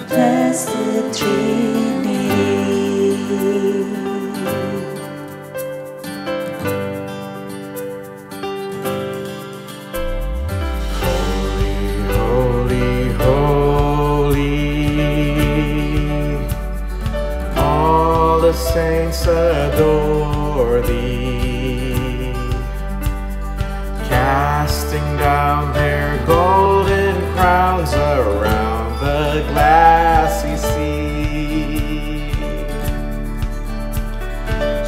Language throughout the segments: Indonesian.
Blessed Trinity. Holy, holy, all the saints adore thee, casting down their golden crowns around the glassy sea.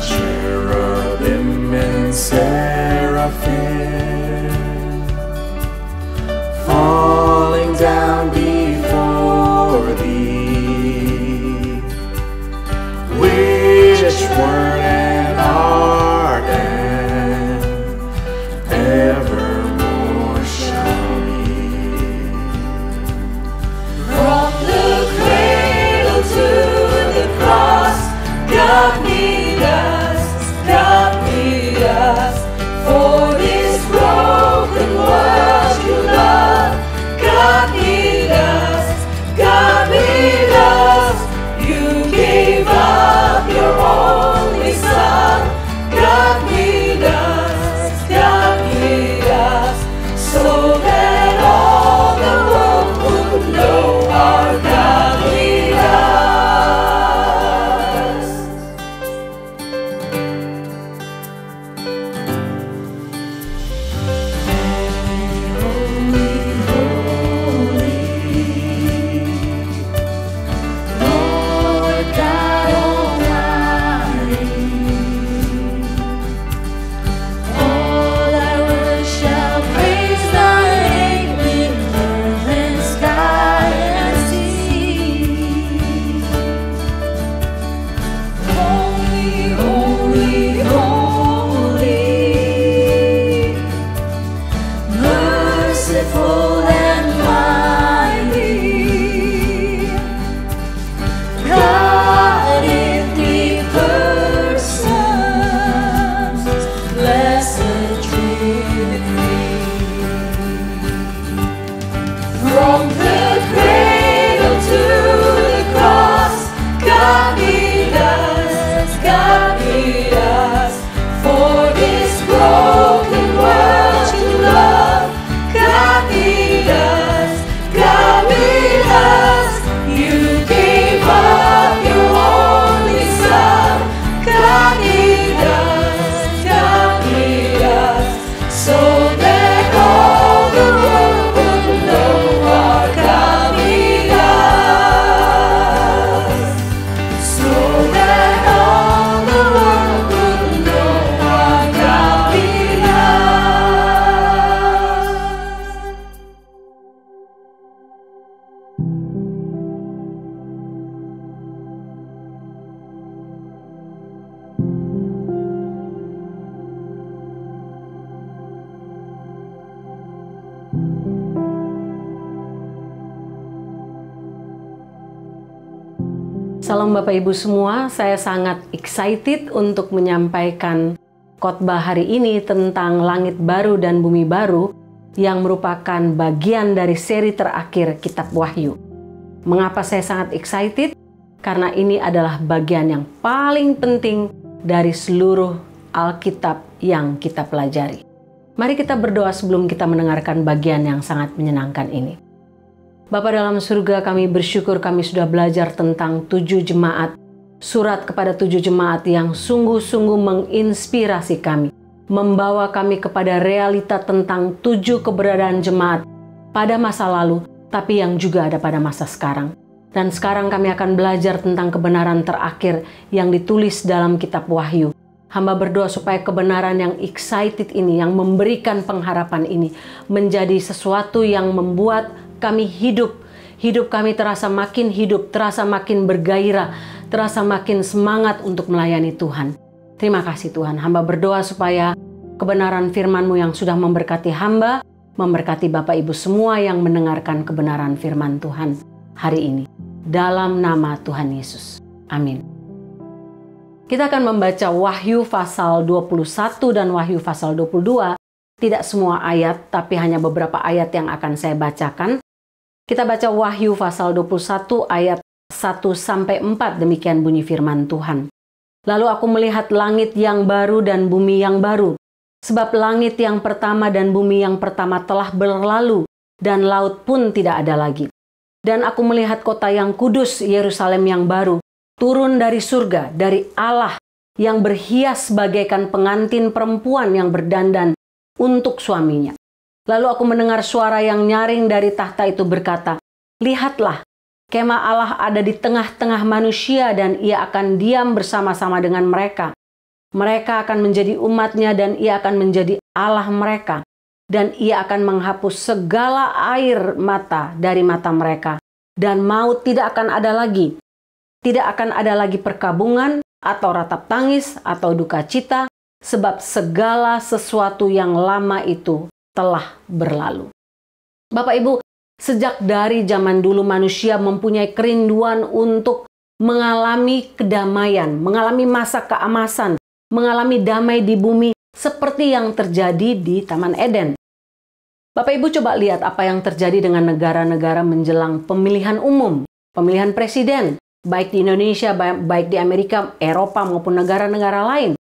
Cherubim and seraphim falling down before thee, which word and ardent evermore shall be. From the cradle to the cross, God made us, God made us. For this broken world you love, God made us, God made us. You gave up your only Son, God made us, God made us, so that all the world would know our God made us. Holy, holy, Lord God Almighty, all thy works shall praise thy name in earth and sky and sea. Holy, holy, holy, merciful and mighty, God in three persons, blessed Trinity. From the cradle to the cross, God made us, God made us. For this broken world you love, God made us, God made us. You gave up your only Son, God made us, so that all the world would know our God made us. So that all the world would know our God made us. Salam Bapak Ibu semua, saya sangat excited untuk menyampaikan khotbah hari ini tentang langit baru dan bumi baru yang merupakan bagian dari seri terakhir Kitab Wahyu. Mengapa saya sangat excited? Karena ini adalah bagian yang paling penting dari seluruh Alkitab yang kita pelajari. Mari kita berdoa sebelum kita mendengarkan bagian yang sangat menyenangkan ini. Bapa dalam surga, kami bersyukur kami sudah belajar tentang 7 jemaat, surat kepada 7 jemaat yang sungguh-sungguh menginspirasi kami, membawa kami kepada realita tentang 7 keberadaan jemaat pada masa lalu, tapi yang juga ada pada masa sekarang. Dan sekarang kami akan belajar tentang kebenaran terakhir yang ditulis dalam Kitab Wahyu. Hamba berdoa supaya kebenaran yang excited ini, yang memberikan pengharapan ini, menjadi sesuatu yang membuat kami hidup. Hidup kami terasa makin hidup, terasa makin bergairah, terasa makin semangat untuk melayani Tuhan. Terima kasih Tuhan. Hamba berdoa supaya kebenaran firman-Mu yang sudah memberkati hamba, memberkati Bapak Ibu semua yang mendengarkan kebenaran firman Tuhan hari ini. Dalam nama Tuhan Yesus. Amin. Kita akan membaca Wahyu pasal 21 dan Wahyu pasal 22. Tidak semua ayat, tapi hanya beberapa ayat yang akan saya bacakan. Kita baca Wahyu pasal 21 ayat 1-4, demikian bunyi firman Tuhan. Lalu aku melihat langit yang baru dan bumi yang baru, sebab langit yang pertama dan bumi yang pertama telah berlalu, dan laut pun tidak ada lagi. Dan aku melihat kota yang kudus, Yerusalem yang baru, turun dari surga, dari Allah, yang berhias bagaikan pengantin perempuan yang berdandan untuk suaminya. Lalu aku mendengar suara yang nyaring dari tahta itu berkata, "Lihatlah, kemah Allah ada di tengah-tengah manusia dan ia akan diam bersama-sama dengan mereka. Mereka akan menjadi umatnya dan ia akan menjadi Allah mereka. Dan ia akan menghapus segala air mata dari mata mereka. Dan maut tidak akan ada lagi. Tidak akan ada lagi perkabungan atau ratap tangis atau duka cita, sebab segala sesuatu yang lama itu telah berlalu." Bapak Ibu, sejak dari zaman dulu manusia mempunyai kerinduan untuk mengalami kedamaian, mengalami masa keemasan, mengalami damai di bumi seperti yang terjadi di Taman Eden. Bapak Ibu coba lihat apa yang terjadi dengan negara-negara menjelang pemilihan umum, pemilihan presiden, baik di Indonesia, baik di Amerika, Eropa maupun negara-negara lain.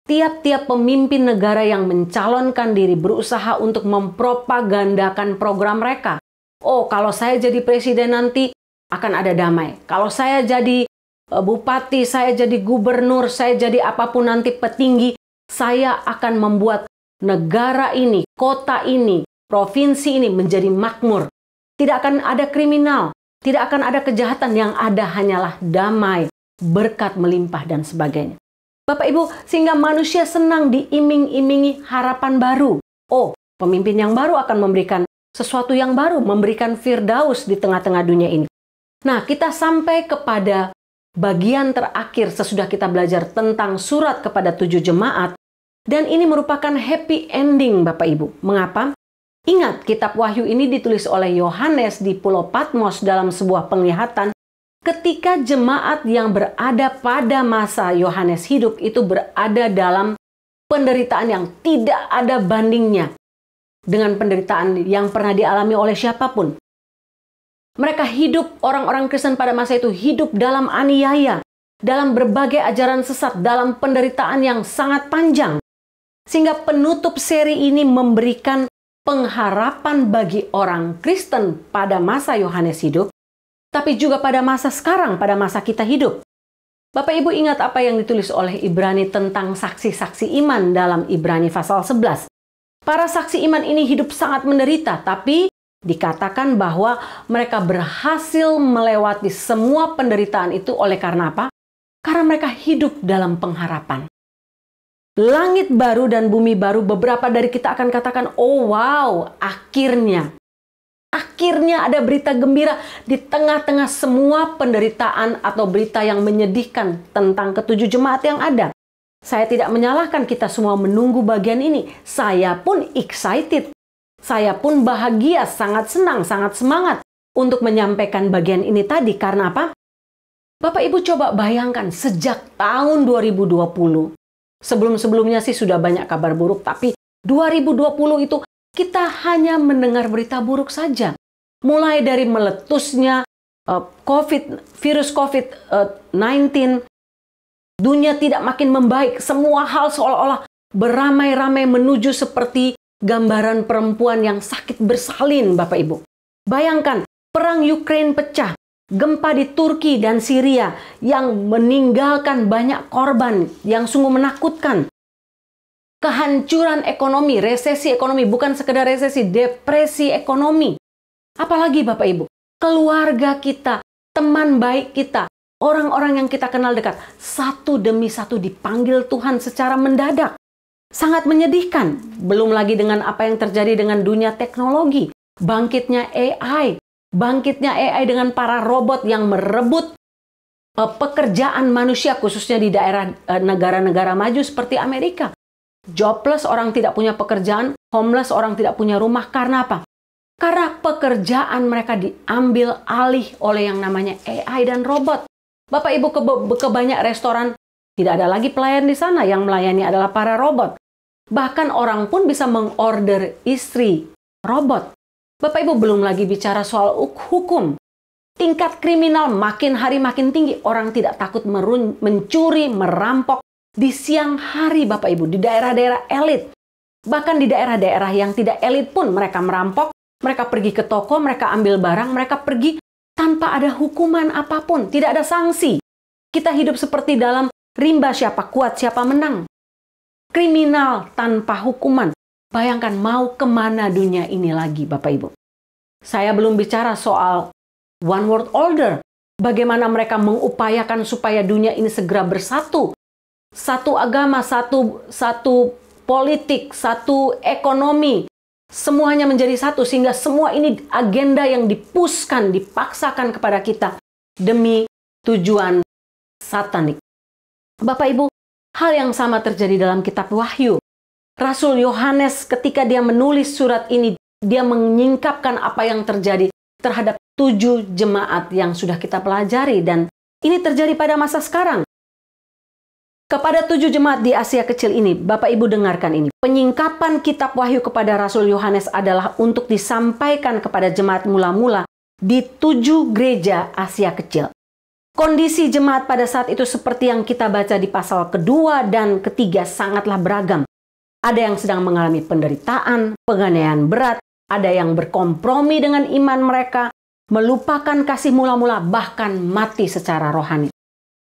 Tiap-tiap pemimpin negara yang mencalonkan diri berusaha untuk mempropagandakan program mereka. Oh, kalau saya jadi presiden nanti akan ada damai. Kalau saya jadi bupati, saya jadi gubernur, saya jadi apapun nanti petinggi, saya akan membuat negara ini, kota ini, provinsi ini menjadi makmur. Tidak akan ada kriminal, tidak akan ada kejahatan, yang ada hanyalah damai, berkat melimpah dan sebagainya. Bapak Ibu, sehingga manusia senang diiming-imingi harapan baru. Oh, pemimpin yang baru akan memberikan sesuatu yang baru, memberikan firdaus di tengah-tengah dunia ini. Nah, kita sampai kepada bagian terakhir sesudah kita belajar tentang surat kepada 7 jemaat. Dan ini merupakan happy ending, Bapak Ibu. Mengapa? Ingat, kitab Wahyu ini ditulis oleh Yohanes di Pulau Patmos dalam sebuah penglihatan. Ketika jemaat yang berada pada masa Yohanes hidup itu berada dalam penderitaan yang tidak ada bandingnya dengan penderitaan yang pernah dialami oleh siapapun. Mereka hidup, orang-orang Kristen pada masa itu hidup dalam aniaya, dalam berbagai ajaran sesat, dalam penderitaan yang sangat panjang. Sehingga penutup seri ini memberikan pengharapan bagi orang Kristen pada masa Yohanes hidup, tapi juga pada masa sekarang, pada masa kita hidup. Bapak Ibu ingat apa yang ditulis oleh Ibrani tentang saksi-saksi iman dalam Ibrani pasal 11. Para saksi iman ini hidup sangat menderita, tapi dikatakan bahwa mereka berhasil melewati semua penderitaan itu oleh karena apa? Karena mereka hidup dalam pengharapan. Langit baru dan bumi baru, beberapa dari kita akan katakan, oh wow, akhirnya. Akhirnya ada berita gembira di tengah-tengah semua penderitaan atau berita yang menyedihkan tentang ketujuh jemaat yang ada. Saya tidak menyalahkan, kita semua menunggu bagian ini. Saya pun excited. Saya pun bahagia, sangat senang, sangat semangat untuk menyampaikan bagian ini tadi. Karena apa? Bapak Ibu coba bayangkan, sejak tahun 2020. Sebelum-sebelumnya sih sudah banyak kabar buruk, tapi 2020 itu kita hanya mendengar berita buruk saja. Mulai dari meletusnya virus COVID-19, dunia tidak makin membaik. Semua hal seolah-olah beramai-ramai menuju seperti gambaran perempuan yang sakit bersalin, Bapak Ibu. Bayangkan, perang Ukraina pecah, gempa di Turki dan Syria yang meninggalkan banyak korban yang sungguh menakutkan. Kehancuran ekonomi, resesi ekonomi, bukan sekedar resesi, depresi ekonomi. Apalagi Bapak Ibu, keluarga kita, teman baik kita, orang-orang yang kita kenal dekat, satu demi satu dipanggil Tuhan secara mendadak. Sangat menyedihkan. Belum lagi dengan apa yang terjadi dengan dunia teknologi. Bangkitnya AI dengan para robot yang merebut pekerjaan manusia, khususnya di daerah negara-negara maju seperti Amerika. Jobless, orang tidak punya pekerjaan, homeless, orang tidak punya rumah. Karena apa? Karena pekerjaan mereka diambil alih oleh yang namanya AI dan robot. Bapak Ibu ke banyak restoran, tidak ada lagi pelayan di sana, yang melayani adalah para robot. Bahkan orang pun bisa mengorder istri robot. Bapak Ibu, belum lagi bicara soal hukum. Tingkat kriminal makin hari makin tinggi. Orang tidak takut mencuri, merampok di siang hari, Bapak Ibu, di daerah-daerah elit. Bahkan di daerah-daerah yang tidak elit pun mereka merampok, mereka pergi ke toko, mereka ambil barang, mereka pergi tanpa ada hukuman apapun, tidak ada sanksi. Kita hidup seperti dalam rimba siapa kuat, siapa menang. Kriminal tanpa hukuman. Bayangkan mau kemana dunia ini lagi, Bapak Ibu. Saya belum bicara soal one world order. Bagaimana mereka mengupayakan supaya dunia ini segera bersatu. Satu agama, satu politik, satu ekonomi. Semuanya menjadi satu sehingga semua ini agenda yang dipaksakan kepada kita demi tujuan satanik. Bapak Ibu, hal yang sama terjadi dalam kitab Wahyu. Rasul Yohanes ketika dia menulis surat ini, dia menyingkapkan apa yang terjadi terhadap 7 jemaat yang sudah kita pelajari, dan ini terjadi pada masa sekarang. Kepada 7 jemaat di Asia Kecil ini, Bapak Ibu dengarkan ini. Penyingkapan kitab Wahyu kepada Rasul Yohanes adalah untuk disampaikan kepada jemaat mula-mula di 7 gereja Asia Kecil. Kondisi jemaat pada saat itu seperti yang kita baca di pasal kedua dan ketiga sangatlah beragam. Ada yang sedang mengalami penderitaan, penganiayaan berat, ada yang berkompromi dengan iman mereka, melupakan kasih mula-mula, bahkan mati secara rohani.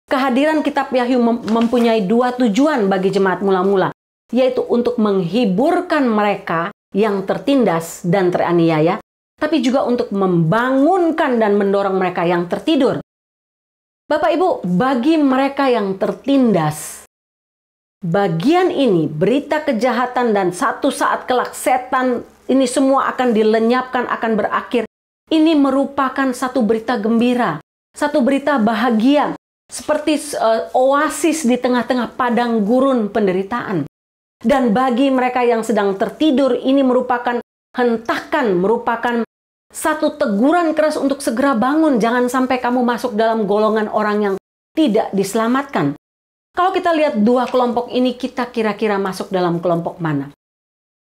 Kehadiran kitab Wahyu mempunyai 2 tujuan bagi jemaat mula-mula, yaitu untuk menghiburkan mereka yang tertindas dan teraniaya, tapi juga untuk membangunkan dan mendorong mereka yang tertidur. Bapak Ibu, bagi mereka yang tertindas, bagian ini, berita kejahatan dan satu saat kelak setan, ini semua akan dilenyapkan, akan berakhir. Ini merupakan satu berita gembira, satu berita bahagia, seperti oasis di tengah-tengah padang gurun penderitaan. Dan bagi mereka yang sedang tertidur, ini merupakan hentakan, merupakan satu teguran keras untuk segera bangun. Jangan sampai kamu masuk dalam golongan orang yang tidak diselamatkan. Kalau kita lihat 2 kelompok ini, kita kira-kira masuk dalam kelompok mana?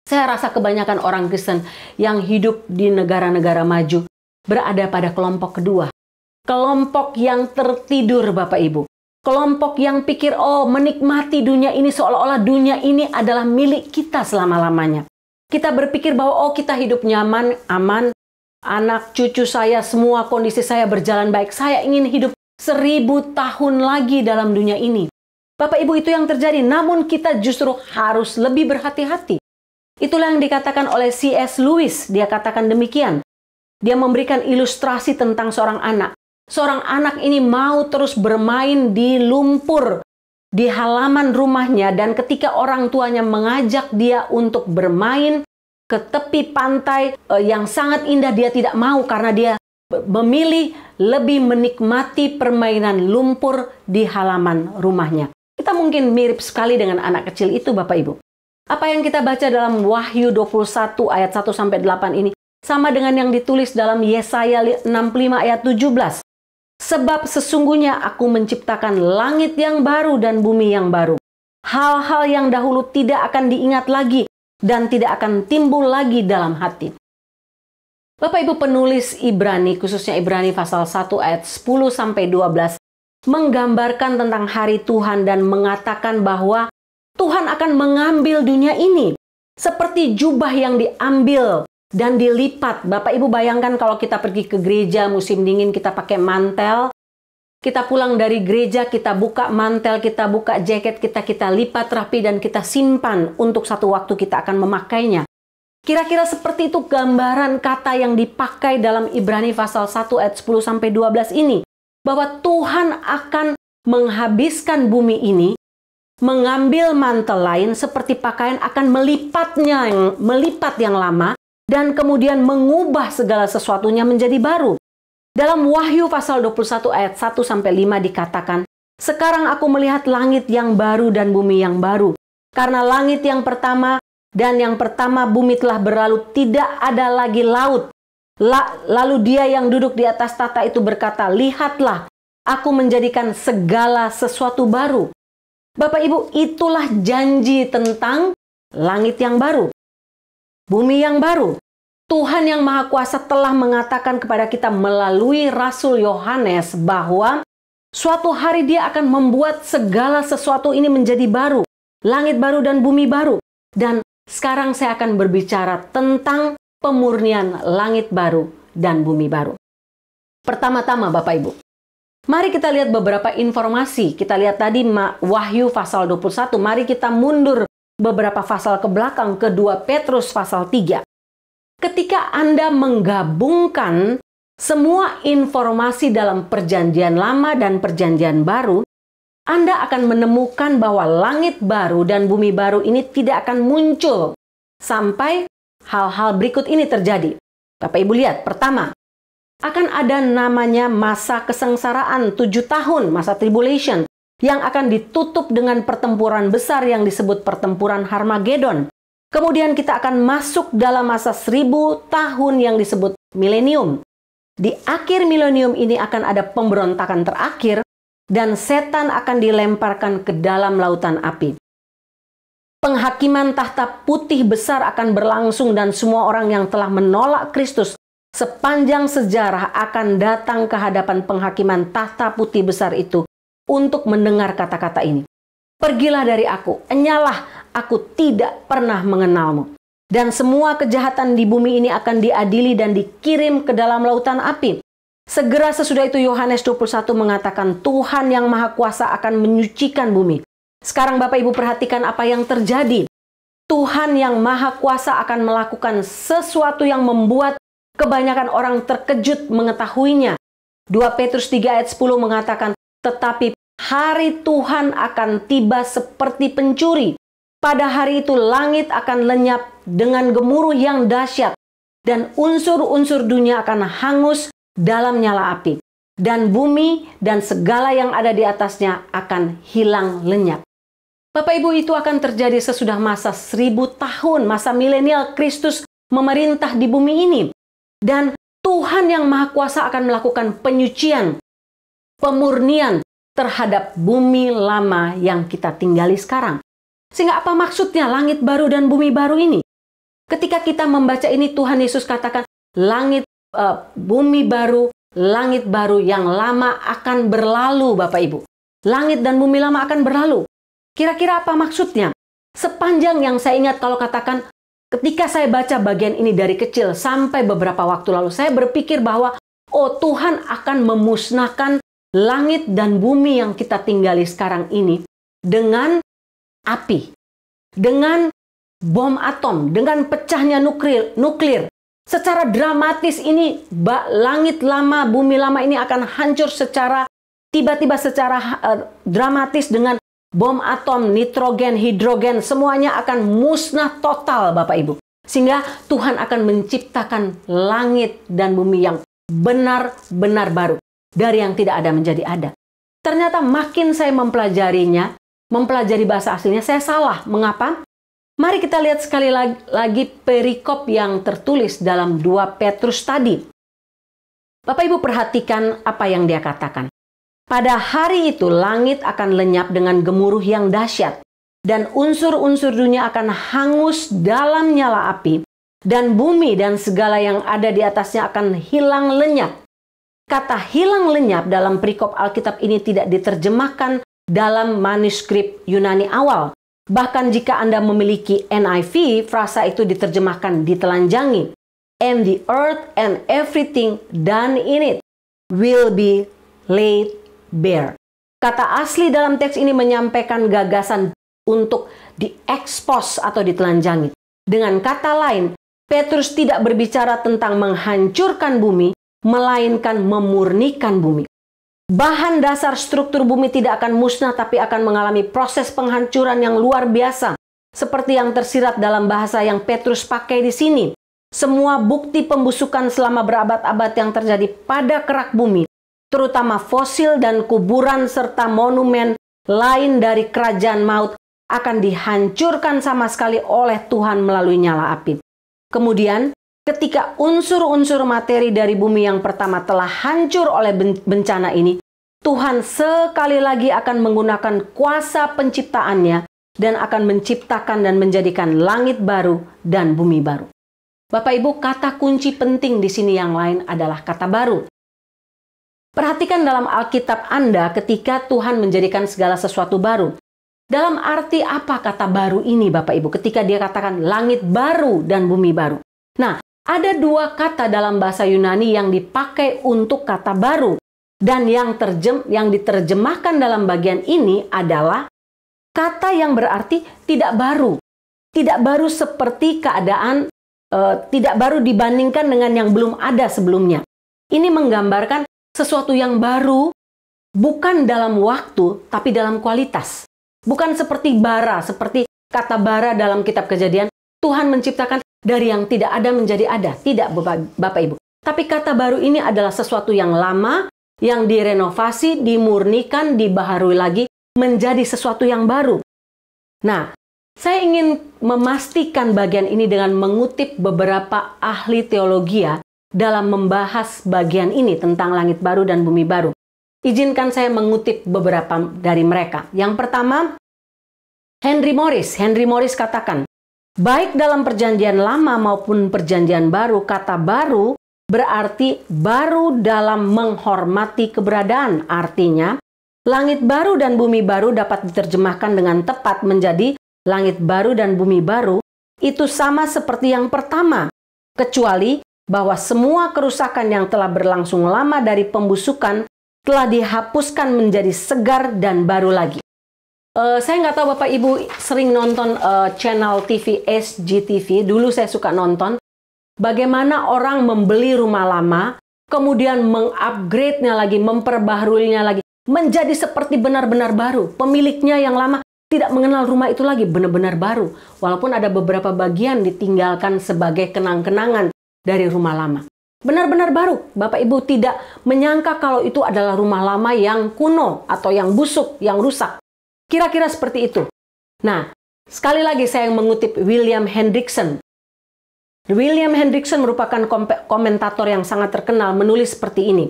Saya rasa kebanyakan orang Kristen yang hidup di negara-negara maju berada pada kelompok kedua. Kelompok yang tertidur, Bapak Ibu. Kelompok yang pikir, menikmati dunia ini seolah-olah dunia ini adalah milik kita selama-lamanya. Kita berpikir bahwa kita hidup nyaman, aman, anak cucu saya, semua kondisi saya berjalan baik. Saya ingin hidup 1000 tahun lagi dalam dunia ini. Bapak Ibu, itu yang terjadi. Namun kita justru harus lebih berhati-hati. Itulah yang dikatakan oleh C.S. Lewis. Dia katakan demikian. Dia memberikan ilustrasi tentang seorang anak. Seorang anak ini mau terus bermain di lumpur di halaman rumahnya, dan ketika orang tuanya mengajak dia untuk bermain ke tepi pantai yang sangat indah, dia tidak mau karena dia memilih lebih menikmati permainan lumpur di halaman rumahnya. Kita mungkin mirip sekali dengan anak kecil itu, Bapak Ibu. Apa yang kita baca dalam Wahyu 21 ayat 1-8 ini sama dengan yang ditulis dalam Yesaya 65 ayat 17. Sebab sesungguhnya aku menciptakan langit yang baru dan bumi yang baru. Hal-hal yang dahulu tidak akan diingat lagi dan tidak akan timbul lagi dalam hati. Bapak Ibu, penulis Ibrani, khususnya Ibrani pasal 1 ayat 10-12, menggambarkan tentang hari Tuhan dan mengatakan bahwa Tuhan akan mengambil dunia ini seperti jubah yang diambil dan dilipat. Bapak Ibu bayangkan kalau kita pergi ke gereja musim dingin, kita pakai mantel. Kita pulang dari gereja, kita buka mantel, kita buka jaket kita lipat rapi dan kita simpan untuk satu waktu kita akan memakainya. Kira-kira seperti itu gambaran kata yang dipakai dalam Ibrani pasal 1 ayat 10-12 ini. Bahwa Tuhan akan menghabiskan bumi ini, mengambil mantel lain seperti pakaian, akan melipat yang lama, dan kemudian mengubah segala sesuatunya menjadi baru. Dalam Wahyu pasal 21 ayat 1-5 dikatakan, sekarang aku melihat langit yang baru dan bumi yang baru. Karena langit yang pertama dan yang pertama bumi telah berlalu, tidak ada lagi laut. Lalu dia yang duduk di atas tahta itu berkata, lihatlah, aku menjadikan segala sesuatu baru. Bapak Ibu, itulah janji tentang langit yang baru, bumi yang baru. Tuhan yang Maha Kuasa telah mengatakan kepada kita melalui Rasul Yohanes bahwa suatu hari Dia akan membuat segala sesuatu ini menjadi baru, langit baru dan bumi baru. Dan sekarang saya akan berbicara tentang pemurnian langit baru dan bumi baru. Pertama-tama Bapak Ibu, mari kita lihat beberapa informasi. Kita lihat tadi Wahyu pasal 21, mari kita mundur beberapa pasal ke belakang ke 2 Petrus pasal 3. Ketika Anda menggabungkan semua informasi dalam perjanjian lama dan perjanjian baru, Anda akan menemukan bahwa langit baru dan bumi baru ini tidak akan muncul sampai hal-hal berikut ini terjadi. Bapak Ibu lihat, pertama, akan ada namanya masa kesengsaraan 7 tahun, masa tribulation, yang akan ditutup dengan pertempuran besar yang disebut pertempuran Harmagedon. Kemudian kita akan masuk dalam masa 1000 tahun yang disebut milenium. Di akhir milenium ini akan ada pemberontakan terakhir dan setan akan dilemparkan ke dalam lautan api. Penghakiman tahta putih besar akan berlangsung dan semua orang yang telah menolak Kristus sepanjang sejarah akan datang ke hadapan penghakiman tahta putih besar itu untuk mendengar kata-kata ini. Pergilah dari aku, enyalah, aku tidak pernah mengenalmu. Dan semua kejahatan di bumi ini akan diadili dan dikirim ke dalam lautan api. Segera sesudah itu Yohanes 21 mengatakan Tuhan yang Maha Kuasa akan menyucikan bumi. Sekarang Bapak Ibu perhatikan apa yang terjadi. Tuhan yang Maha Kuasa akan melakukan sesuatu yang membuat kebanyakan orang terkejut mengetahuinya. 2 Petrus 3 ayat 10 mengatakan, tetapi hari Tuhan akan tiba seperti pencuri. Pada hari itu langit akan lenyap dengan gemuruh yang dahsyat dan unsur-unsur dunia akan hangus dalam nyala api. Dan bumi dan segala yang ada di atasnya akan hilang lenyap. Bapak Ibu, itu akan terjadi sesudah masa 1000 tahun, masa milenial Kristus memerintah di bumi ini. Dan Tuhan yang Maha Kuasa akan melakukan penyucian, pemurnian terhadap bumi lama yang kita tinggali sekarang. Sehingga apa maksudnya langit baru dan bumi baru ini? Ketika kita membaca ini, Tuhan Yesus katakan bumi baru, langit baru yang lama akan berlalu, Bapak Ibu. Langit dan bumi lama akan berlalu. Kira-kira apa maksudnya? Sepanjang yang saya ingat kalau katakan, ketika saya baca bagian ini dari kecil sampai beberapa waktu lalu, saya berpikir bahwa, oh Tuhan akan memusnahkan langit dan bumi yang kita tinggali sekarang ini dengan api, dengan bom atom, dengan pecahnya nuklir. Secara dramatis ini, langit lama, bumi lama ini akan hancur secara tiba-tiba, secara dramatis dengan bom atom, nitrogen, hidrogen, semuanya akan musnah total, Bapak Ibu. Sehingga Tuhan akan menciptakan langit dan bumi yang benar-benar baru. Dari yang tidak ada menjadi ada. Ternyata makin saya mempelajarinya, mempelajari bahasa aslinya, saya salah. Mengapa? Mari kita lihat sekali lagi perikop yang tertulis dalam 2 Petrus tadi. Bapak Ibu perhatikan apa yang dia katakan. Pada hari itu langit akan lenyap dengan gemuruh yang dahsyat, dan unsur-unsur dunia akan hangus dalam nyala api, dan bumi dan segala yang ada di atasnya akan hilang lenyap. Kata hilang lenyap dalam perikop Alkitab ini tidak diterjemahkan dalam manuskrip Yunani awal. Bahkan jika Anda memiliki NIV, frasa itu diterjemahkan ditelanjangi. And the earth and everything done in it will be laid bare. Kata asli dalam teks ini menyampaikan gagasan untuk diekspos atau ditelanjangi. Dengan kata lain, Petrus tidak berbicara tentang menghancurkan bumi, melainkan memurnikan bumi. Bahan dasar struktur bumi tidak akan musnah, tapi akan mengalami proses penghancuran yang luar biasa. Seperti yang tersirat dalam bahasa yang Petrus pakai di sini. Semua bukti pembusukan selama berabad-abad yang terjadi pada kerak bumi, terutama fosil dan kuburan serta monumen lain dari kerajaan maut, akan dihancurkan sama sekali oleh Tuhan melalui nyala api. Kemudian, ketika unsur-unsur materi dari bumi yang pertama telah hancur oleh bencana ini, Tuhan sekali lagi akan menggunakan kuasa penciptaannya dan akan menciptakan dan menjadikan langit baru dan bumi baru. Bapak Ibu, kata kunci penting di sini yang lain adalah kata baru. Perhatikan dalam Alkitab Anda ketika Tuhan menjadikan segala sesuatu baru. Dalam arti apa kata baru ini Bapak Ibu ketika dia katakan langit baru dan bumi baru? Nah, ada dua kata dalam bahasa Yunani yang dipakai untuk kata baru. Dan yang diterjemahkan dalam bagian ini adalah kata yang berarti tidak baru. Tidak baru seperti keadaan, tidak baru dibandingkan dengan yang belum ada sebelumnya. Ini menggambarkan sesuatu yang baru, bukan dalam waktu, tapi dalam kualitas. Bukan seperti bara, seperti kata bara dalam kitab Kejadian, Tuhan menciptakan dari yang tidak ada menjadi ada. Tidak, Bapak Ibu. Tapi kata baru ini adalah sesuatu yang lama, yang direnovasi, dimurnikan, dibaharui lagi, menjadi sesuatu yang baru. Nah, saya ingin memastikan bagian ini dengan mengutip beberapa ahli teologi dalam membahas bagian ini tentang langit baru dan bumi baru. Izinkan saya mengutip beberapa dari mereka. Yang pertama, Henry Morris. Henry Morris katakan, baik dalam perjanjian lama maupun perjanjian baru, kata baru berarti baru dalam menghormati keberadaan. Artinya, langit baru dan bumi baru dapat diterjemahkan dengan tepat menjadi langit baru dan bumi baru. Itu sama seperti yang pertama, kecuali bahwa semua kerusakan yang telah berlangsung lama dari pembusukan telah dihapuskan menjadi segar dan baru lagi. Saya nggak tahu Bapak Ibu sering nonton channel TV SGTV. Dulu saya suka nonton bagaimana orang membeli rumah lama, kemudian mengupgrade-nya lagi, memperbaharuinya lagi, menjadi seperti benar-benar baru. Pemiliknya yang lama tidak mengenal rumah itu lagi, benar-benar baru. Walaupun ada beberapa bagian ditinggalkan sebagai kenang-kenangan dari rumah lama. Benar-benar baru. Bapak Ibu tidak menyangka kalau itu adalah rumah lama yang kuno atau yang busuk, yang rusak. Kira-kira seperti itu. Nah, sekali lagi saya mengutip William Hendriksen. William Hendriksen merupakan komentator yang sangat terkenal, menulis seperti ini.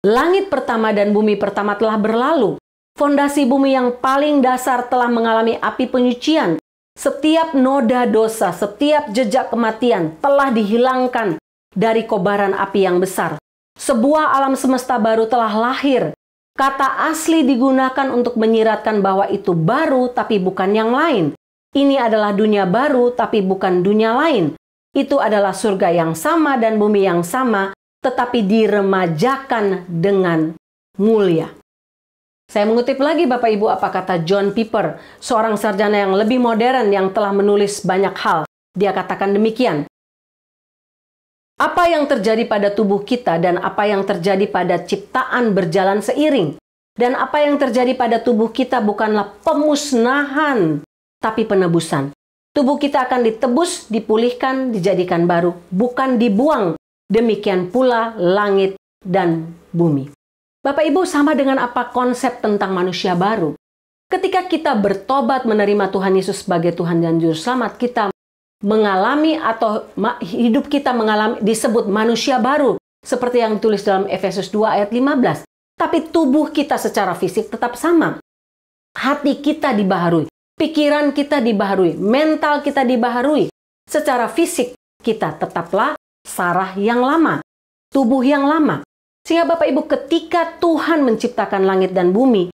Langit pertama dan bumi pertama telah berlalu. Fondasi bumi yang paling dasar telah mengalami api penyucian. Setiap noda dosa, setiap jejak kematian telah dihilangkan dari kobaran api yang besar. Sebuah alam semesta baru telah lahir. Kata asli digunakan untuk menyiratkan bahwa itu baru tapi bukan yang lain. Ini adalah dunia baru tapi bukan dunia lain. Itu adalah surga yang sama dan bumi yang sama, tetapi diremajakan dengan mulia. Saya mengutip lagi Bapak Ibu apa kata John Piper, seorang sarjana yang lebih modern yang telah menulis banyak hal. Dia katakan demikian. Apa yang terjadi pada tubuh kita dan apa yang terjadi pada ciptaan berjalan seiring. Dan apa yang terjadi pada tubuh kita bukanlah pemusnahan, tapi penebusan. Tubuh kita akan ditebus, dipulihkan, dijadikan baru, bukan dibuang. Demikian pula langit dan bumi. Bapak Ibu, sama dengan apa konsep tentang manusia baru. Ketika kita bertobat menerima Tuhan Yesus sebagai Tuhan dan Juru Selamat, kita mengalami atau hidup kita mengalami disebut manusia baru. Seperti yang ditulis dalam Efesus 2 ayat 15. Tapi tubuh kita secara fisik tetap sama. Hati kita dibaharui, pikiran kita dibaharui, mental kita dibaharui. Secara fisik kita tetaplah Sarah yang lama, tubuh yang lama. Sehingga Bapak Ibu ketika Tuhan menciptakan langit dan bumi,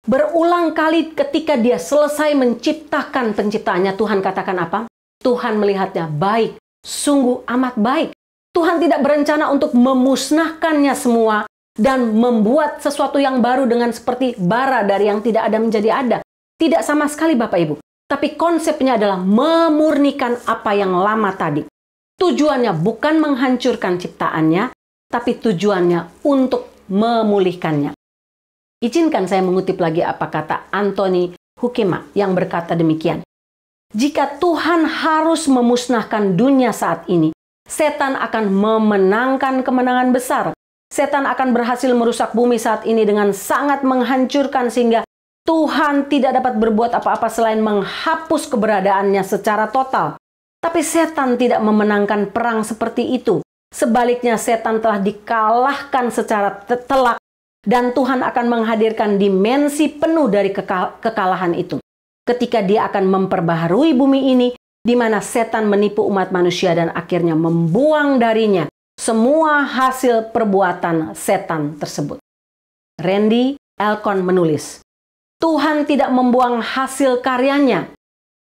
berulang kali ketika dia selesai menciptakan penciptaannya, Tuhan katakan apa? Tuhan melihatnya baik, sungguh amat baik. Tuhan tidak berencana untuk memusnahkannya semua dan membuat sesuatu yang baru dengan seperti bara dari yang tidak ada menjadi ada. Tidak sama sekali Bapak Ibu. Tapi konsepnya adalah memurnikan apa yang lama tadi. Tujuannya bukan menghancurkan ciptaannya, tapi tujuannya untuk memulihkannya. Izinkan saya mengutip lagi apa kata Anthony Hukema yang berkata demikian. Jika Tuhan harus memusnahkan dunia saat ini, setan akan memenangkan kemenangan besar. Setan akan berhasil merusak bumi saat ini dengan sangat menghancurkan sehingga Tuhan tidak dapat berbuat apa-apa selain menghapus keberadaannya secara total. Tapi setan tidak memenangkan perang seperti itu. Sebaliknya setan telah dikalahkan secara telak dan Tuhan akan menghadirkan dimensi penuh dari kekalahan itu. Ketika dia akan memperbaharui bumi ini di mana setan menipu umat manusia dan akhirnya membuang darinya semua hasil perbuatan setan tersebut. Randy Elkon menulis, Tuhan tidak membuang hasil karyanya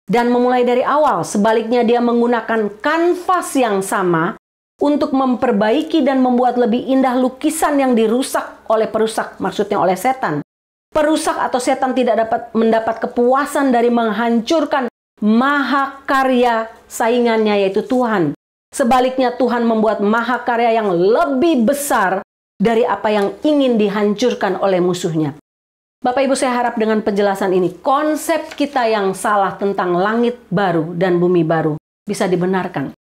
dan memulai dari awal. Sebaliknya dia menggunakan kanvas yang sama untuk memperbaiki dan membuat lebih indah lukisan yang dirusak oleh perusak, maksudnya oleh setan. Perusak atau setan tidak dapat mendapat kepuasan dari menghancurkan mahakarya saingannya, yaitu Tuhan. Sebaliknya Tuhan membuat mahakarya yang lebih besar dari apa yang ingin dihancurkan oleh musuhnya. Bapak Ibu, saya harap dengan penjelasan ini, konsep kita yang salah tentang langit baru dan bumi baru bisa dibenarkan.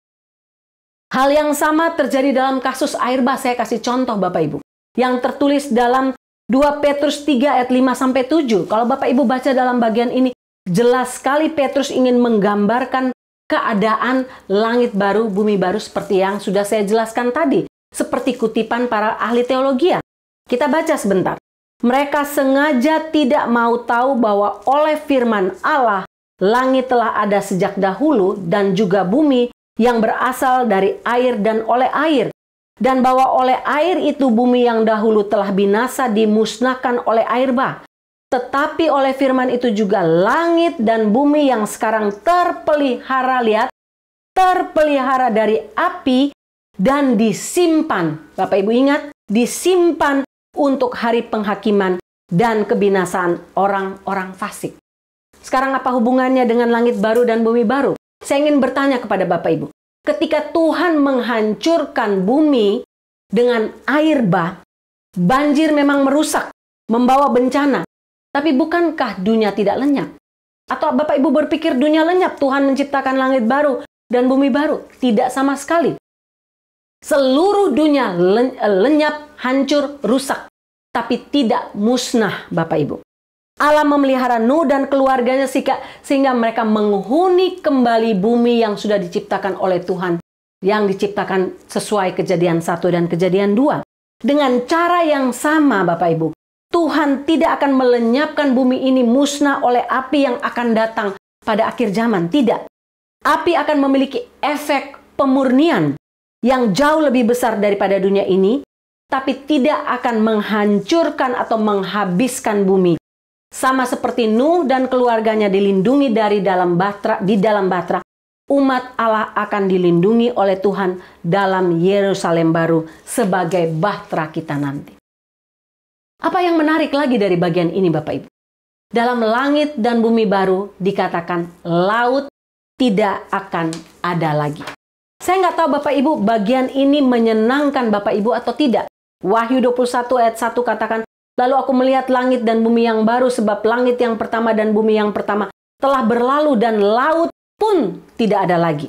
Hal yang sama terjadi dalam kasus air bah. Saya kasih contoh Bapak Ibu, yang tertulis dalam 2 Petrus 3 ayat 5-7. Kalau Bapak Ibu baca dalam bagian ini, jelas sekali Petrus ingin menggambarkan keadaan langit baru, bumi baru seperti yang sudah saya jelaskan tadi. Seperti kutipan para ahli teologi. Kita baca sebentar. Mereka sengaja tidak mau tahu bahwa oleh firman Allah, langit telah ada sejak dahulu dan juga bumi yang berasal dari air dan oleh air. Dan bahwa oleh air itu bumi yang dahulu telah binasa dimusnahkan oleh air bah. Tetapi oleh firman itu juga langit dan bumi yang sekarang terpelihara, lihat, terpelihara dari api dan disimpan. Bapak Ibu ingat, disimpan untuk hari penghakiman dan kebinasaan orang-orang fasik. Sekarang apa hubungannya dengan langit baru dan bumi baru? Saya ingin bertanya kepada Bapak Ibu. Ketika Tuhan menghancurkan bumi dengan air bah, banjir memang merusak, membawa bencana. Tapi bukankah dunia tidak lenyap? Atau Bapak Ibu berpikir dunia lenyap, Tuhan menciptakan langit baru dan bumi baru? Tidak sama sekali. Seluruh dunia lenyap, hancur, rusak. Tapi tidak musnah, Bapak Ibu. Allah memelihara Nuh dan keluarganya sehingga mereka menghuni kembali bumi yang sudah diciptakan oleh Tuhan. Yang diciptakan sesuai Kejadian 1 dan Kejadian 2. Dengan cara yang sama, Bapak Ibu. Tuhan tidak akan melenyapkan bumi ini musnah oleh api yang akan datang pada akhir zaman. Tidak. Api akan memiliki efek pemurnian yang jauh lebih besar daripada dunia ini, tapi tidak akan menghancurkan atau menghabiskan bumi. Sama seperti Nuh dan keluarganya dilindungi di dalam bahtera, umat Allah akan dilindungi oleh Tuhan dalam Yerusalem baru sebagai bahtera kita nanti. Apa yang menarik lagi dari bagian ini Bapak Ibu? Dalam langit dan bumi baru dikatakan laut tidak akan ada lagi. Saya nggak tahu Bapak Ibu bagian ini menyenangkan Bapak Ibu atau tidak. Wahyu 21 ayat 1 katakan, lalu aku melihat langit dan bumi yang baru sebab langit yang pertama dan bumi yang pertama telah berlalu dan laut pun tidak ada lagi.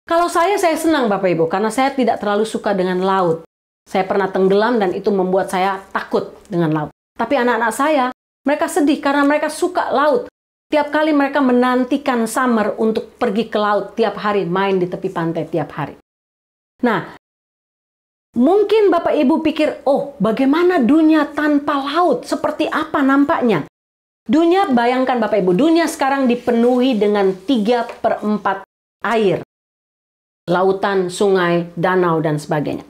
Kalau saya senang Bapak Ibu karena saya tidak terlalu suka dengan laut. Saya pernah tenggelam dan itu membuat saya takut dengan laut. Tapi anak-anak saya, mereka sedih karena mereka suka laut. Tiap kali mereka menantikan summer untuk pergi ke laut tiap hari, main di tepi pantai tiap hari. Nah, mungkin Bapak Ibu pikir, oh bagaimana dunia tanpa laut? Seperti apa nampaknya? Dunia, bayangkan Bapak Ibu, dunia sekarang dipenuhi dengan 3/4 air. Lautan, sungai, danau, dan sebagainya.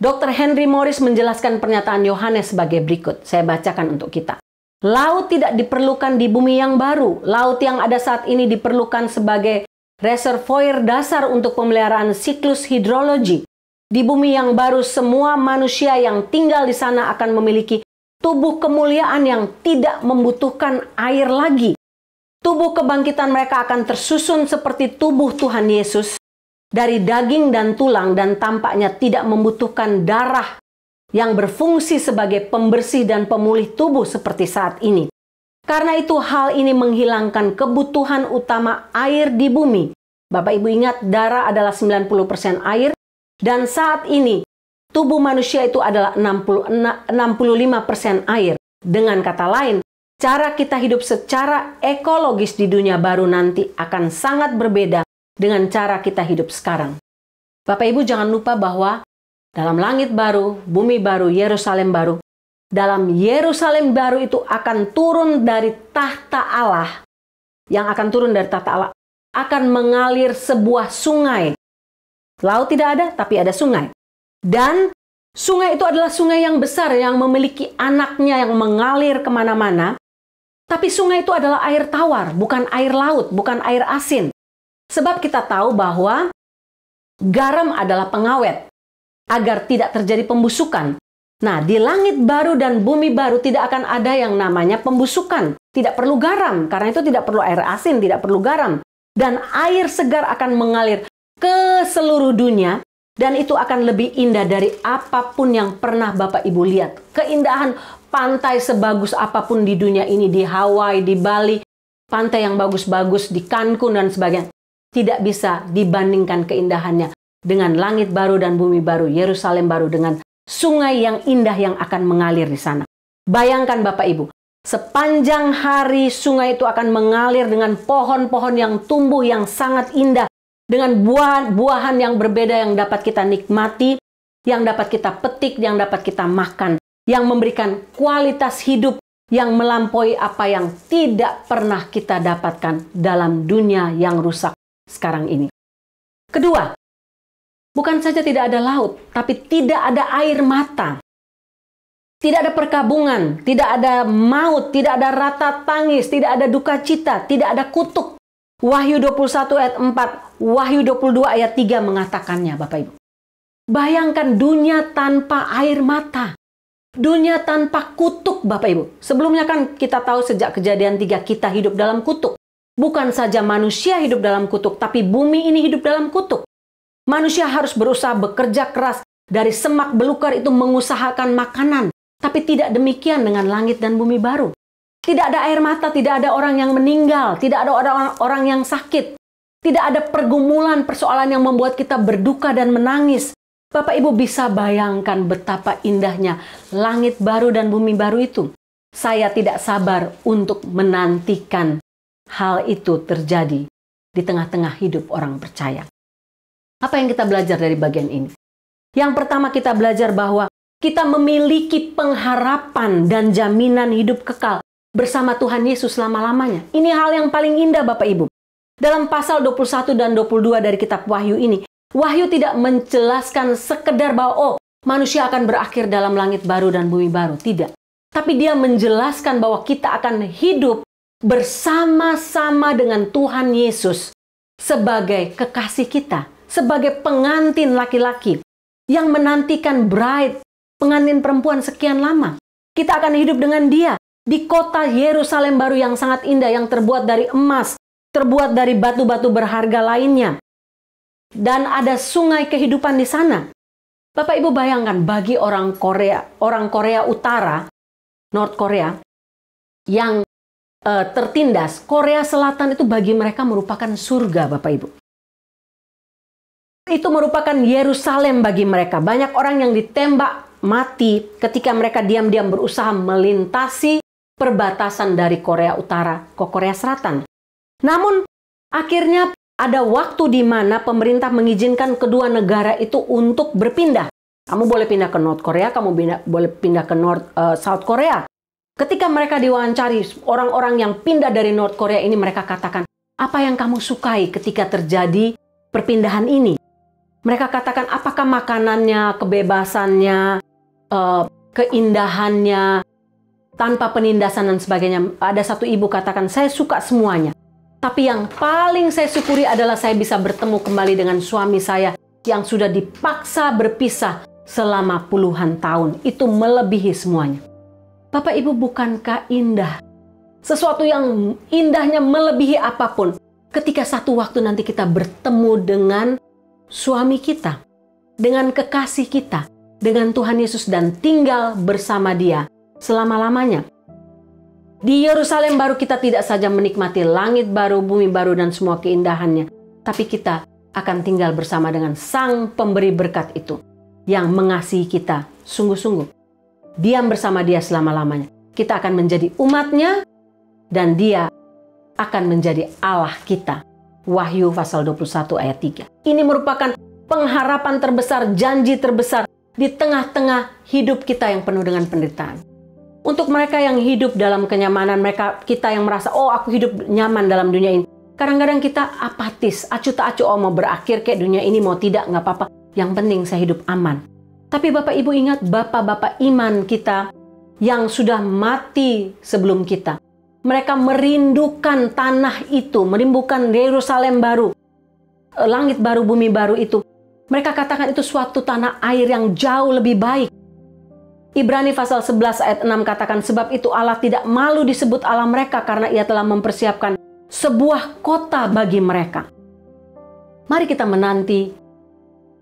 Dr. Henry Morris menjelaskan pernyataan Yohanes sebagai berikut. Saya bacakan untuk kita. Laut tidak diperlukan di bumi yang baru. Laut yang ada saat ini diperlukan sebagai reservoir dasar untuk pemeliharaan siklus hidrologi. Di bumi yang baru, semua manusia yang tinggal di sana akan memiliki tubuh kemuliaan yang tidak membutuhkan air lagi. Tubuh kebangkitan mereka akan tersusun seperti tubuh Tuhan Yesus dari daging dan tulang dan tampaknya tidak membutuhkan darah yang berfungsi sebagai pembersih dan pemulih tubuh seperti saat ini. Karena itu hal ini menghilangkan kebutuhan utama air di bumi. Bapak Ibu ingat darah adalah 90% air dan saat ini tubuh manusia itu adalah 65% air. Dengan kata lain, cara kita hidup secara ekologis di dunia baru nanti akan sangat berbeda dengan cara kita hidup sekarang. Bapak Ibu jangan lupa bahwa dalam langit baru, bumi baru, Yerusalem baru, dalam Yerusalem baru itu akan turun dari tahta Allah. Yang akan turun dari tahta Allah akan mengalir sebuah sungai. Laut tidak ada, tapi ada sungai. Dan sungai itu adalah sungai yang besar yang memiliki anaknya yang mengalir kemana-mana. Tapi sungai itu adalah air tawar, bukan air laut, bukan air asin. Sebab kita tahu bahwa garam adalah pengawet agar tidak terjadi pembusukan. Nah, di langit baru dan bumi baru tidak akan ada yang namanya pembusukan. Tidak perlu garam, karena itu tidak perlu air asin, tidak perlu garam. Dan air segar akan mengalir ke seluruh dunia, dan itu akan lebih indah dari apapun yang pernah Bapak Ibu lihat. Keindahan pantai sebagus apapun di dunia ini, di Hawaii, di Bali, pantai yang bagus-bagus, di Cancun dan sebagainya, tidak bisa dibandingkan keindahannya dengan langit baru dan bumi baru, Yerusalem baru, dengan sungai yang indah yang akan mengalir di sana. Bayangkan Bapak Ibu, sepanjang hari sungai itu akan mengalir dengan pohon-pohon yang tumbuh yang sangat indah, dengan buah-buahan yang berbeda yang dapat kita nikmati, yang dapat kita petik, yang dapat kita makan, yang memberikan kualitas hidup yang melampaui apa yang tidak pernah kita dapatkan dalam dunia yang rusak sekarang ini. Kedua, bukan saja tidak ada laut, tapi tidak ada air mata. Tidak ada perkabungan, tidak ada maut, tidak ada rata tangis, tidak ada duka cita, tidak ada kutuk. Wahyu 21 ayat 4, Wahyu 22 ayat 3 mengatakannya, Bapak Ibu. Bayangkan dunia tanpa air mata. Dunia tanpa kutuk, Bapak Ibu. Sebelumnya kan kita tahu sejak Kejadian 3 kita hidup dalam kutuk. Bukan saja manusia hidup dalam kutuk, tapi bumi ini hidup dalam kutuk. Manusia harus berusaha bekerja keras dari semak belukar itu mengusahakan makanan. Tapi tidak demikian dengan langit dan bumi baru. Tidak ada air mata, tidak ada orang yang meninggal, tidak ada orang yang sakit. Tidak ada pergumulan, persoalan yang membuat kita berduka dan menangis. Bapak Ibu bisa bayangkan betapa indahnya langit baru dan bumi baru itu. Saya tidak sabar untuk menantikan hal itu terjadi di tengah-tengah hidup orang percaya. Apa yang kita belajar dari bagian ini? Yang pertama kita belajar bahwa kita memiliki pengharapan dan jaminan hidup kekal bersama Tuhan Yesus selama-lamanya. Ini hal yang paling indah Bapak Ibu. Dalam pasal 21 dan 22 dari kitab Wahyu ini, Wahyu tidak menjelaskan sekedar bahwa manusia akan berakhir dalam langit baru dan bumi baru. Tidak. Tapi dia menjelaskan bahwa kita akan hidup bersama-sama dengan Tuhan Yesus sebagai kekasih kita, sebagai pengantin laki-laki yang menantikan bride, pengantin perempuan sekian lama. Kita akan hidup dengan dia di kota Yerusalem baru yang sangat indah, yang terbuat dari emas, terbuat dari batu-batu berharga lainnya. Dan ada sungai kehidupan di sana. Bapak Ibu bayangkan bagi orang Korea Utara, North Korea, yang tertindas, Korea Selatan itu bagi mereka merupakan surga, Bapak Ibu. Itu merupakan Yerusalem bagi mereka. Banyak orang yang ditembak mati ketika mereka diam-diam berusaha melintasi perbatasan dari Korea Utara ke Korea Selatan. Namun, akhirnya ada waktu di mana pemerintah mengizinkan kedua negara itu untuk berpindah. Kamu boleh pindah ke North Korea, kamu boleh pindah ke South Korea. Ketika mereka diwawancari, orang-orang yang pindah dari North Korea ini, mereka katakan, apa yang kamu sukai ketika terjadi perpindahan ini? Mereka katakan, apakah makanannya, kebebasannya, keindahannya, tanpa penindasan dan sebagainya. Ada satu ibu katakan, saya suka semuanya. Tapi yang paling saya syukuri adalah saya bisa bertemu kembali dengan suami saya yang sudah dipaksa berpisah selama puluhan tahun. Itu melebihi semuanya. Bapak Ibu, bukankah indah? Sesuatu yang indahnya melebihi apapun. Ketika satu waktu nanti kita bertemu dengan suami kita, dengan kekasih kita, dengan Tuhan Yesus dan tinggal bersama Dia selama-lamanya. Di Yerusalem baru kita tidak saja menikmati langit baru, bumi baru dan semua keindahannya, tapi kita akan tinggal bersama dengan Sang Pemberi berkat itu yang mengasihi kita sungguh-sungguh. Diam bersama Dia selama-lamanya. Kita akan menjadi umat-Nya dan Dia akan menjadi Allah kita. Wahyu pasal 21 ayat 3. Ini merupakan pengharapan terbesar, janji terbesar di tengah-tengah hidup kita yang penuh dengan penderitaan. Untuk mereka yang hidup dalam kenyamanan, kita yang merasa, aku hidup nyaman dalam dunia ini. Kadang-kadang kita apatis, acuh tak acuh, oh mau berakhir kayak dunia ini, mau tidak, nggak apa-apa. Yang penting saya hidup aman. Tapi Bapak Ibu ingat, bapak-bapak iman kita yang sudah mati sebelum kita. Mereka merindukan tanah itu, merindukan Yerusalem baru, langit baru, bumi baru itu. Mereka katakan itu suatu tanah air yang jauh lebih baik. Ibrani pasal 11 ayat 6 katakan, sebab itu Allah tidak malu disebut Allah mereka karena Ia telah mempersiapkan sebuah kota bagi mereka. Mari kita menanti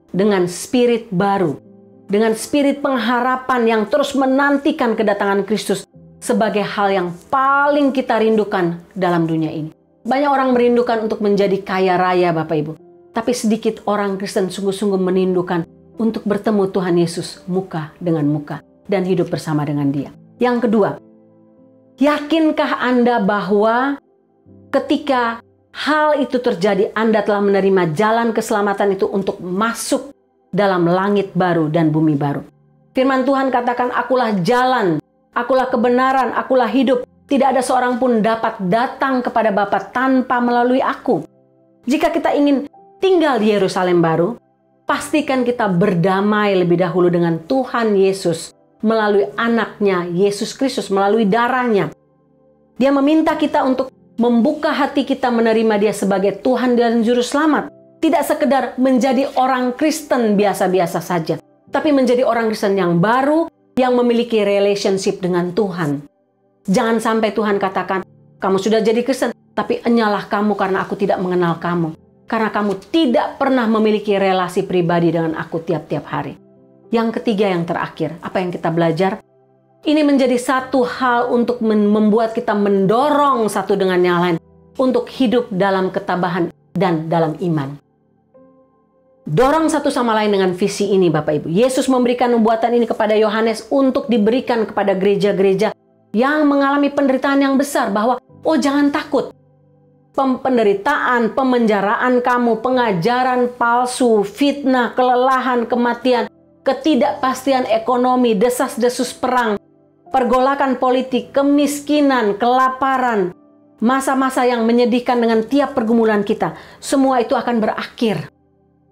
dengan spirit baru, dengan spirit pengharapan yang terus menantikan kedatangan Kristus sebagai hal yang paling kita rindukan dalam dunia ini. Banyak orang merindukan untuk menjadi kaya raya, Bapak Ibu. Tapi sedikit orang Kristen sungguh-sungguh merindukan untuk bertemu Tuhan Yesus muka dengan muka dan hidup bersama dengan Dia. Yang kedua, yakinkah Anda bahwa ketika hal itu terjadi, Anda telah menerima jalan keselamatan itu untuk masuk dalam langit baru dan bumi baru? Firman Tuhan katakan, akulah jalan, akulah kebenaran, akulah hidup. Tidak ada seorang pun dapat datang kepada Bapa tanpa melalui aku. Jika kita ingin tinggal di Yerusalem baru, pastikan kita berdamai lebih dahulu dengan Tuhan Yesus melalui anaknya, Yesus Kristus, melalui darahnya. Dia meminta kita untuk membuka hati kita menerima Dia sebagai Tuhan dan Juru Selamat. Tidak sekedar menjadi orang Kristen biasa-biasa saja, tapi menjadi orang Kristen yang baru, yang memiliki relationship dengan Tuhan. Jangan sampai Tuhan katakan, kamu sudah jadi Kristen, tapi enyalah kamu karena aku tidak mengenal kamu. Karena kamu tidak pernah memiliki relasi pribadi dengan aku tiap-tiap hari. Yang ketiga, yang terakhir, apa yang kita belajar? Ini menjadi satu hal untuk membuat kita mendorong satu dengan yang lain untuk hidup dalam ketabahan dan dalam iman. Dorong satu sama lain dengan visi ini, Bapak Ibu. Yesus memberikan nubuatan ini kepada Yohanes untuk diberikan kepada gereja-gereja yang mengalami penderitaan yang besar, bahwa oh jangan takut. Penderitaan, pemenjaraan kamu, pengajaran palsu, fitnah, kelelahan, kematian, ketidakpastian ekonomi, desas-desus perang, pergolakan politik, kemiskinan, kelaparan, masa-masa yang menyedihkan dengan tiap pergumulan kita, semua itu akan berakhir.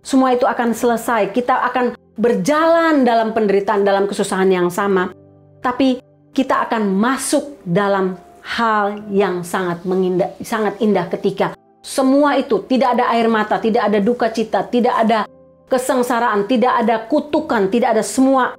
Semua itu akan selesai. Kita akan berjalan dalam penderitaan, dalam kesusahan yang sama, tapi kita akan masuk dalam hal yang sangat indah ketika semua itu tidak ada air mata, tidak ada duka cita, tidak ada kesengsaraan, tidak ada kutukan, tidak ada semua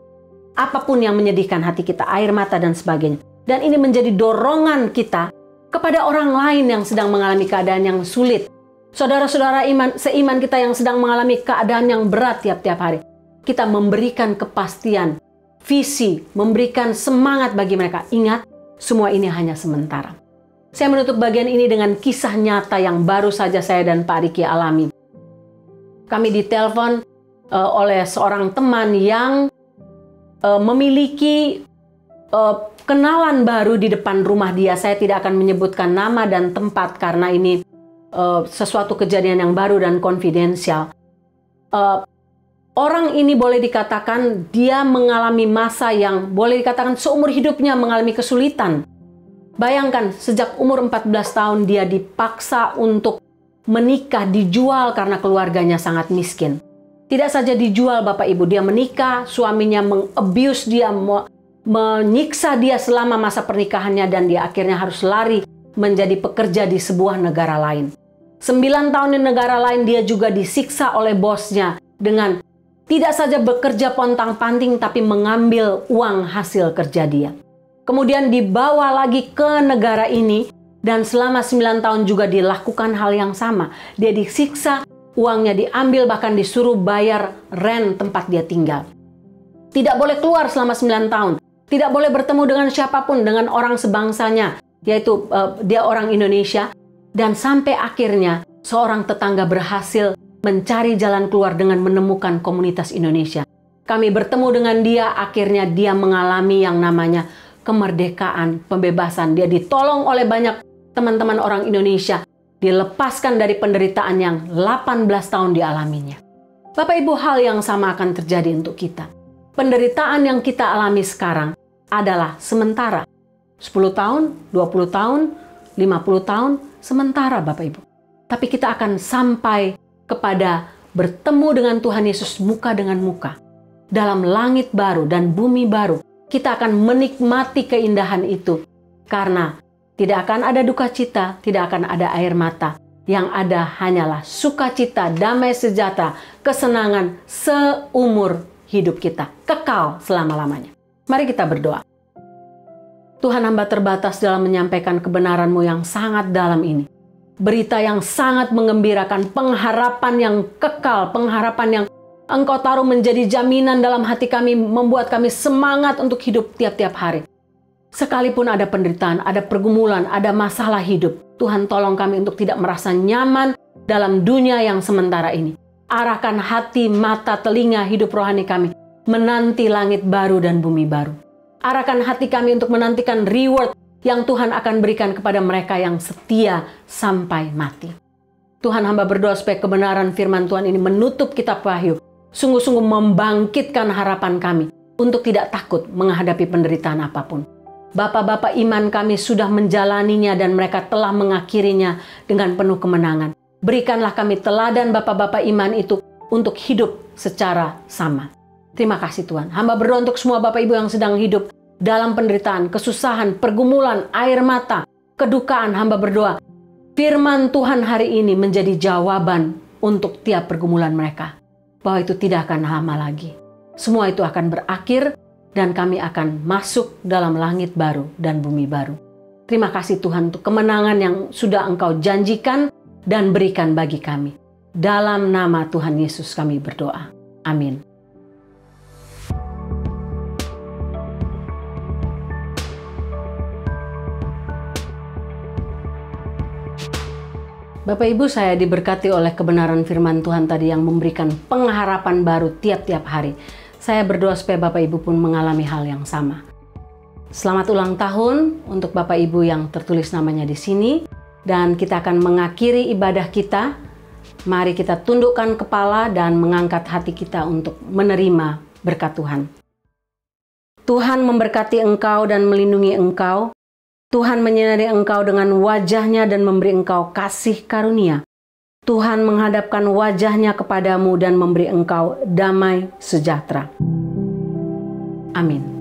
apapun yang menyedihkan hati kita, air mata dan sebagainya. Dan ini menjadi dorongan kita kepada orang lain yang sedang mengalami keadaan yang sulit. Saudara-saudara seiman kita yang sedang mengalami keadaan yang berat tiap-tiap hari. Kita memberikan kepastian, visi, memberikan semangat bagi mereka. Ingat, semua ini hanya sementara. Saya menutup bagian ini dengan kisah nyata yang baru saja saya dan Pak Riki alami. Kami ditelepon oleh seorang teman yang memiliki kenalan baru di depan rumah dia. Saya tidak akan menyebutkan nama dan tempat karena ini sesuatu kejadian yang baru dan konfidensial. Orang ini boleh dikatakan dia mengalami masa yang boleh dikatakan seumur hidupnya mengalami kesulitan. Bayangkan, sejak umur 14 tahun dia dipaksa untuk menikah, dijual karena keluarganya sangat miskin. Tidak saja dijual, Bapak Ibu, dia menikah, suaminya meng-abuse dia, menyiksa dia selama masa pernikahannya, dan dia akhirnya harus lari menjadi pekerja di sebuah negara lain. 9 tahun di negara lain dia juga disiksa oleh bosnya dengan tidak saja bekerja pontang-panting, tapi mengambil uang hasil kerja dia. Kemudian dibawa lagi ke negara ini, dan selama 9 tahun juga dilakukan hal yang sama. Dia disiksa, uangnya diambil, bahkan disuruh bayar rent tempat dia tinggal. Tidak boleh keluar selama 9 tahun. Tidak boleh bertemu dengan siapapun, dengan orang sebangsanya, yaitu dia orang Indonesia. Dan sampai akhirnya seorang tetangga berhasil mencari jalan keluar dengan menemukan komunitas Indonesia. Kami bertemu dengan dia, akhirnya dia mengalami yang namanya kemerdekaan, pembebasan. Dia ditolong oleh banyak teman-teman orang Indonesia, dilepaskan dari penderitaan yang 18 tahun dialaminya. Bapak Ibu, hal yang sama akan terjadi untuk kita. Penderitaan yang kita alami sekarang adalah sementara. 10 tahun, 20 tahun, 50 tahun, sementara Bapak Ibu. tapi kita akan sampai kepada bertemu dengan Tuhan Yesus muka dengan muka. Dalam langit baru dan bumi baru, kita akan menikmati keindahan itu. Karena tidak akan ada duka cita, tidak akan ada air mata. Yang ada hanyalah sukacita, damai sejahtera, kesenangan seumur hidup kita. Kekal selama-lamanya. Mari kita berdoa. Tuhan, hamba terbatas dalam menyampaikan kebenaran-Mu yang sangat dalam ini. Berita yang sangat mengembirakan, pengharapan yang kekal, pengharapan yang Engkau taruh menjadi jaminan dalam hati kami, membuat kami semangat untuk hidup tiap-tiap hari. Sekalipun ada penderitaan, ada pergumulan, ada masalah hidup, Tuhan tolong kami untuk tidak merasa nyaman dalam dunia yang sementara ini. Arahkan hati, mata, telinga, hidup rohani kami menanti langit baru dan bumi baru. Arahkan hati kami untuk menantikan reward yang Tuhan akan berikan kepada mereka yang setia sampai mati. Tuhan, hamba berdoa supaya kebenaran firman Tuhan ini menutup kitab Wahyu, sungguh-sungguh membangkitkan harapan kami untuk tidak takut menghadapi penderitaan apapun. Bapak-bapak iman kami sudah menjalaninya dan mereka telah mengakhirinya dengan penuh kemenangan. Berikanlah kami teladan bapak-bapak iman itu untuk hidup secara sama. Terima kasih Tuhan. Hamba berdoa untuk semua bapak ibu yang sedang hidup dalam penderitaan, kesusahan, pergumulan, air mata, kedukaan. Hamba berdoa, firman Tuhan hari ini menjadi jawaban untuk tiap pergumulan mereka. Bahwa itu tidak akan lama lagi. Semua itu akan berakhir dan kami akan masuk dalam langit baru dan bumi baru. Terima kasih Tuhan untuk kemenangan yang sudah Engkau janjikan dan berikan bagi kami. Dalam nama Tuhan Yesus kami berdoa. Amin. Bapak Ibu, saya diberkati oleh kebenaran firman Tuhan tadi yang memberikan pengharapan baru tiap-tiap hari. Saya berdoa supaya Bapak Ibu pun mengalami hal yang sama. Selamat ulang tahun untuk Bapak Ibu yang tertulis namanya di sini. Dan kita akan mengakhiri ibadah kita. Mari kita tundukkan kepala dan mengangkat hati kita untuk menerima berkat Tuhan. Tuhan memberkati engkau dan melindungi engkau. Tuhan menyinari engkau dengan wajah-Nya dan memberi engkau kasih karunia. Tuhan menghadapkan wajah-Nya kepadamu dan memberi engkau damai sejahtera. Amin.